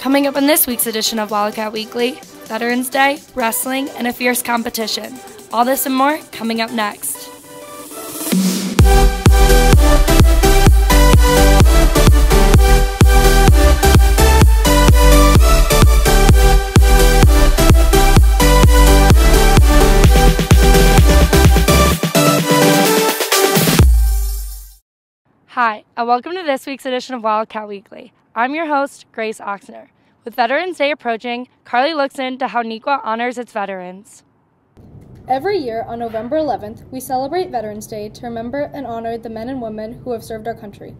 Coming up in this week's edition of Wildcat Weekly, Veterans Day, wrestling, and a fierce competition. All this and more coming up next. Hi, and welcome to this week's edition of Wildcat Weekly. I'm your host, Grace Oxner. With Veterans Day approaching, Carly looks into how Neuqua honors its veterans. Every year on November 11th, we celebrate Veterans Day to remember and honor the men and women who have served our country.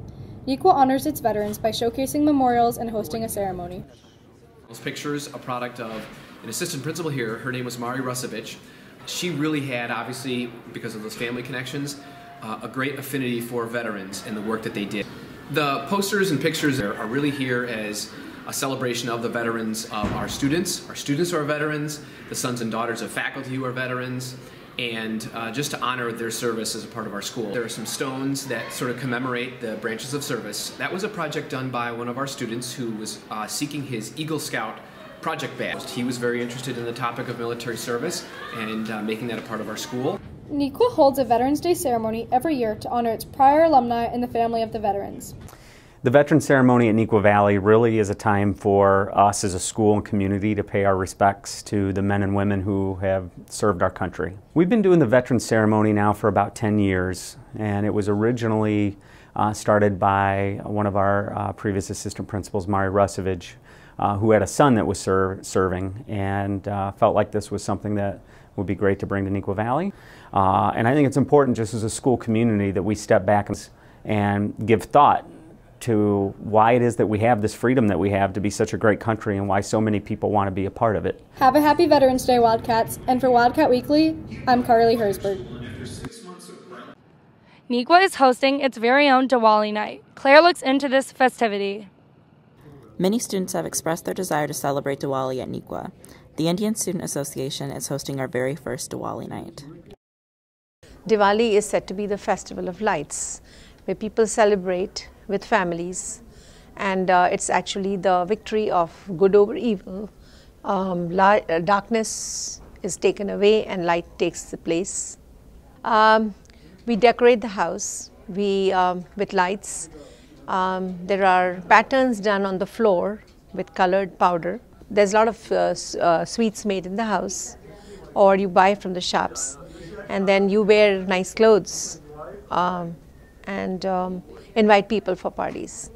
Neuqua honors its veterans by showcasing memorials and hosting a ceremony. Those pictures, a product of an assistant principal here. Her name was Mari Rusevich. She really had, obviously, because of those family connections, a great affinity for veterans and the work that they did. The posters and pictures are really here as a celebration of the veterans of our students. Our students are veterans, the sons and daughters of faculty who are veterans, and just to honor their service as a part of our school. There are some stones that sort of commemorate the branches of service. That was a project done by one of our students who was seeking his Eagle Scout project badge. He was very interested in the topic of military service and making that a part of our school. Neuqua holds a Veterans Day ceremony every year to honor its prior alumni and the family of the veterans. The Veterans Ceremony at Neuqua Valley really is a time for us as a school and community to pay our respects to the men and women who have served our country. We've been doing the Veterans Ceremony now for about 10 years, and it was originally started by one of our previous assistant principals, Mari Rusevich, who had a son that was serving and felt like this was something that would be great to bring to Neuqua Valley. And I think it's important just as a school community that we step back and give thought to why it is that we have this freedom that we have to be such a great country and why so many people want to be a part of it. Have a happy Veterans Day, Wildcats. And for Wildcat Weekly, I'm Carly Hersberg. Neuqua is hosting its very own Diwali night. Claire looks into this festivity. Many students have expressed their desire to celebrate Diwali at Neuqua. The Indian Student Association is hosting our very first Diwali night. Diwali is said to be the festival of lights, where people celebrate with families, and it's actually the victory of good over evil. Darkness is taken away and light takes the place. We decorate the house with lights. There are patterns done on the floor with colored powder. There's a lot of sweets made in the house, or you buy from the shops, and then you wear nice clothes and invite people for parties.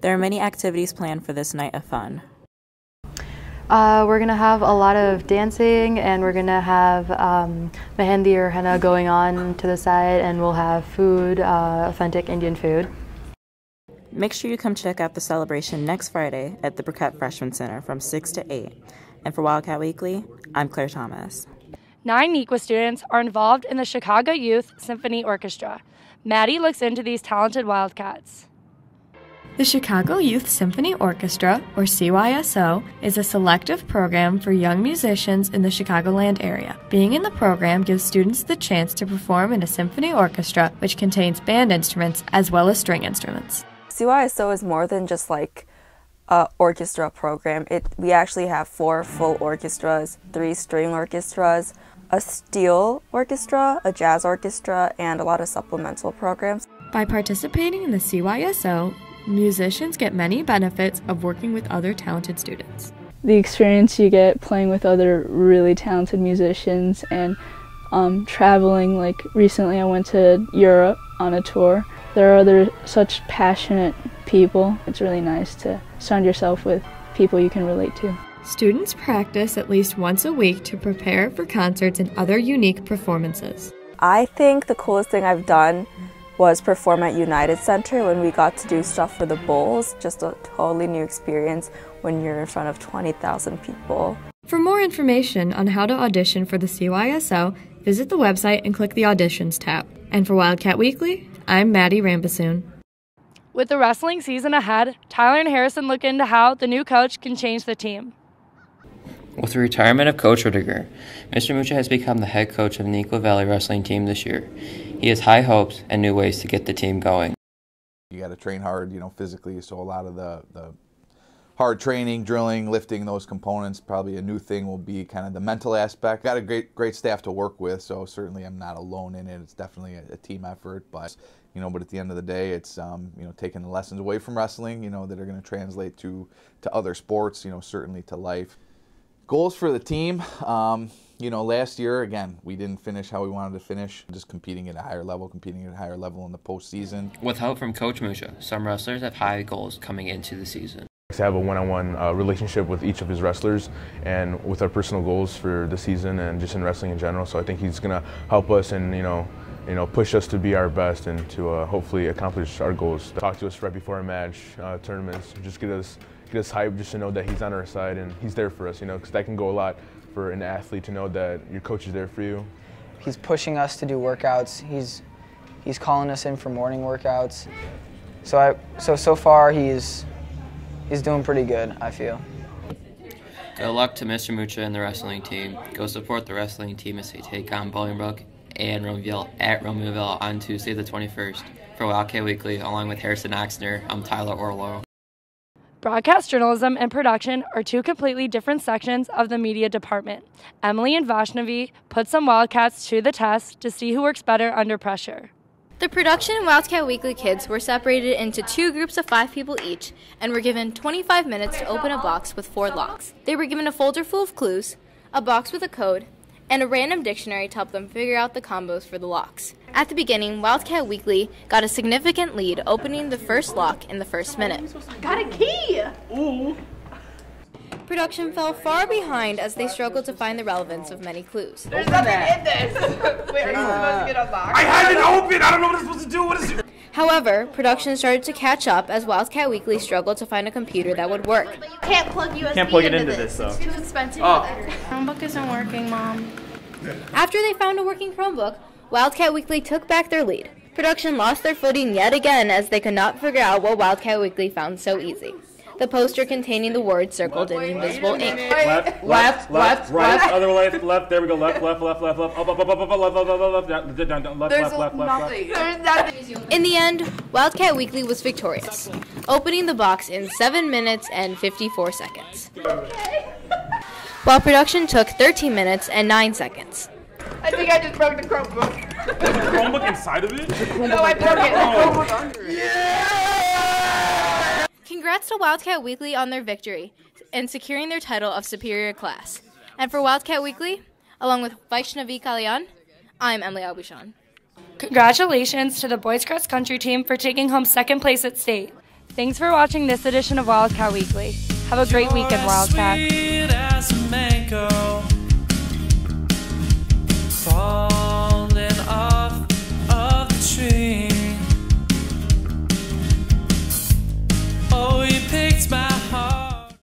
There are many activities planned for this night of fun. We're going to have a lot of dancing, and we're going to have mehendi or henna going on to the side, and we'll have food, authentic Indian food. Make sure you come check out the celebration next Friday at the Burkett Freshman Center from 6 to 8. And for Wildcat Weekly, I'm Claire Thomas. 9 Neuqua students are involved in the Chicago Youth Symphony Orchestra. Maddie looks into these talented Wildcats. The Chicago Youth Symphony Orchestra, or CYSO, is a selective program for young musicians in the Chicagoland area. Being in the program gives students the chance to perform in a symphony orchestra, which contains band instruments as well as string instruments. CYSO is more than just like an orchestra program. We actually have 4 full orchestras, 3 string orchestras, a steel orchestra, a jazz orchestra, and a lot of supplemental programs. By participating in the CYSO, musicians get many benefits of working with other talented students. The experience you get playing with other really talented musicians and traveling, like recently I went to Europe on a tour. There are other such passionate people. It's really nice to surround yourself with people you can relate to. Students practice at least once a week to prepare for concerts and other unique performances. I think the coolest thing I've done was perform at United Center when we got to do stuff for the Bulls. Just a totally new experience when you're in front of 20,000 people. For more information on how to audition for the CYSO, visit the website and click the Auditions tab. And for Wildcat Weekly, I'm Maddie Rambasoon. With the wrestling season ahead, Tyler and Harrison look into how the new coach can change the team. With the retirement of Coach Rudiger, Mr. Mucha has become the head coach of the Neuqua Valley wrestling team this year. He has high hopes and new ways to get the team going. You got to train hard, physically, so a lot of the hard training, drilling, lifting, those components. Probably a new thing will be kind of the mental aspect. Got a great staff to work with, so certainly I'm not alone in it. It's definitely a team effort, but at the end of the day, it's taking the lessons away from wrestling, that are going to translate to other sports, certainly to life. Goals for the team. Last year, again, we didn't finish how we wanted to finish, just competing at a higher level in the postseason. With help from Coach Mucha, some wrestlers have high goals coming into the season. To have a one-on-one relationship with each of his wrestlers and with our personal goals for the season and just in wrestling in general. So I think he's going to help us and, push us to be our best and to hopefully accomplish our goals. Talk to us right before our match, tournaments, just get us hyped just to know that he's on our side and he's there for us, because that can go a lot for an athlete to know that your coach is there for you. He's pushing us to do workouts. He's calling us in for morning workouts. So far he's doing pretty good, I feel. Good luck to Mr. Mucha and the wrestling team. Go support the wrestling team as they take on Bolingbrook and Romeoville at Romeoville on Tuesday the 21st. For Wildcat Weekly, along with Harrison Oxner, I'm Tyler Orlow. Broadcast journalism and production are two completely different sections of the media department. Emily and Vaishnavi put some Wildcats to the test to see who works better under pressure. The production and Wildcat Weekly kids were separated into 2 groups of 5 people each and were given 25 minutes to open a box with 4 locks. They were given a folder full of clues, a box with a code, and a random dictionary to help them figure out the combos for the locks. At the beginning, Wildcat Weekly got a significant lead, opening the first lock in the first minute. Got a key! Ooh. Production fell far behind as they struggled to find the relevance of many clues. There's nothing in this! Wait, are you supposed to get a box? I had it open! I don't know what I'm supposed to do! What is it? However, production started to catch up as Wildcat Weekly struggled to find a computer that would work. But you can't plug USB Can't plug it into this, though. It's too expensive. Chromebook isn't working, Mom. After they found a working Chromebook, Wildcat Weekly took back their lead. Production lost their footing yet again as they could not figure out what Wildcat Weekly found so easy. The poster containing the word circled in invisible ink. Left, right, other left, there we go, left, up, left, up, left. In the end, Wildcat Weekly was victorious, opening the box in 7 minutes and 54 seconds. While production took 13 minutes and 9 seconds. I think I just broke the Chromebook. There's a Chromebook inside of it? No, I broke it. Yeah! Congrats to Wildcat Weekly on their victory and securing their title of Superior Class. And for Wildcat Weekly, along with Vaishnavi Kalyan, I'm Emily Albuchon. Congratulations to the boys cross country team for taking home 2nd place at state. Thanks for watching this edition of Wildcat Weekly. Have a great weekend, Wildcats.